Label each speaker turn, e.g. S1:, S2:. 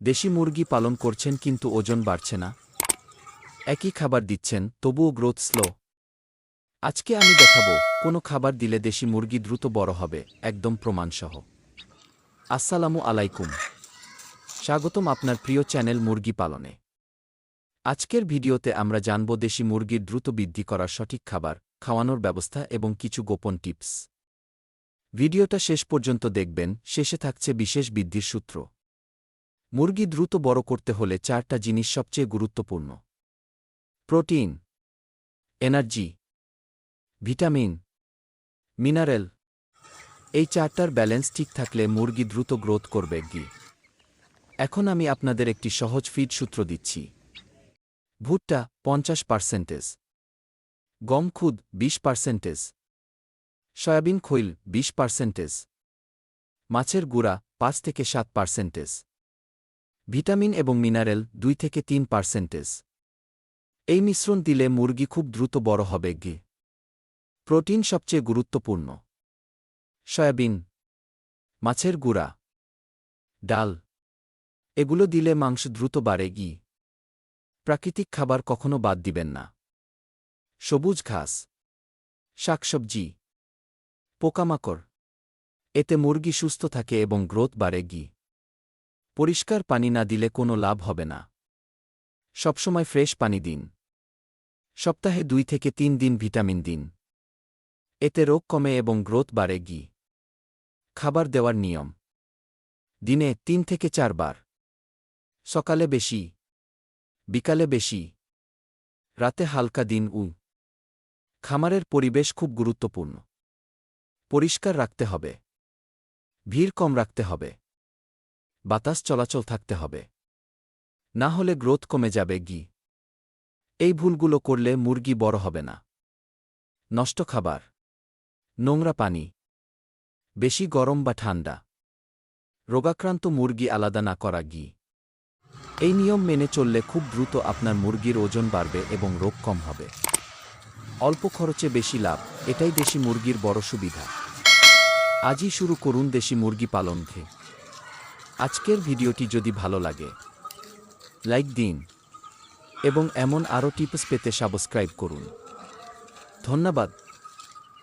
S1: দেশি মুরগি পালন করছেন কিন্তু ওজন বাড়ছে না? একই খাবার দিচ্ছেন তবুও গ্রোথ স্লো। আজকে আমি দেখাবো কোনো খাবার দিলে দেশি মুরগি দ্রুত বড় হবে, একদম প্রমাণসহ। আসসালামু আলাইকুম, স্বাগতম আপনার প্রিয় চ্যানেল মুরগি পালনে। আজকের ভিডিওতে আমরা জানব দেশি মুরগির দ্রুত বৃদ্ধি করার সঠিক খাবার, খাওয়ানোর ব্যবস্থা এবং কিছু গোপন টিপস। ভিডিওটা শেষ পর্যন্ত দেখবেন, শেষে থাকছে বিশেষ বৃদ্ধির সূত্র। মুরগি দ্রুত বড় করতে হলে 4টা জিনিস সবচেয়ে গুরুত্বপূর্ণ: প্রোটিন, এনার্জি, ভিটামিন, মিনারেল। এই 4টার ব্যালেন্স ঠিক থাকলে মুরগি দ্রুত গ্রোথ করবে। এখন আমি আপনাদের একটি সহজ ফিড সূত্র দিচ্ছি। ভুট্টা 50%, গম খুদ 20%, সয়াবিন খৈল 20%, মাছের গুঁড়া 5 থেকে 7%, ভিটামিন এবং মিনারেল 2 থেকে 3%। এই মিশ্রণ দিলে মুরগি খুব দ্রুত বড় হবে। প্রোটিন সবচেয়ে গুরুত্বপূর্ণ: সয়াবিন, মাছের গুঁড়া, ডাল। এগুলো দিলে মাংস দ্রুত বাড়ে। প্রাকৃতিক খাবার কখনো বাদ দিবেন না: সবুজ ঘাস, শাকসবজি, পোকামাকড়। এতে মুরগি সুস্থ থাকে এবং গ্রোথ বাড়ে। পরিষ্কার পানি না দিলে কোনো লাভ হবে না। সবসময় ফ্রেশ পানি দিন। সপ্তাহে 2 থেকে 3 দিন ভিটামিন দিন। এতে রোগ কমে এবং গ্রোথ বাড়ে। খাবার দেওয়ার নিয়ম: দিনে 3 থেকে 4 বার। সকালে বেশি, বিকালে বেশি, রাতে হালকা দিন। খামারের পরিবেশ খুব গুরুত্বপূর্ণ। পরিষ্কার রাখতে হবে, ভিড় কম রাখতে হবে, বাতাস চলাচল থাকতে হবে, না হলে গ্রোথ কমে যাবে। এই ভুলগুলো করলে মুরগি বড় হবে না। নষ্ট খাবার, নোংরা পানি, বেশি গরম বা ঠান্ডা, রোগাক্রান্ত মুরগি আলাদা না করা। এই নিয়ম মেনে চললে খুব দ্রুত আপনার মুরগির ওজন বাড়বে এবং রোগ কম হবে। অল্প খরচে বেশি লাভ, এটাই দেশি মুরগির বড় সুবিধা। আজই শুরু করুন দেশি মুরগি পালন। আজকের ভিডিওটি যদি ভালো লাগে, লাইক দিন এবং এমন আরও টিপস পেতে সাবস্ক্রাইব করুন। ধন্যবাদ।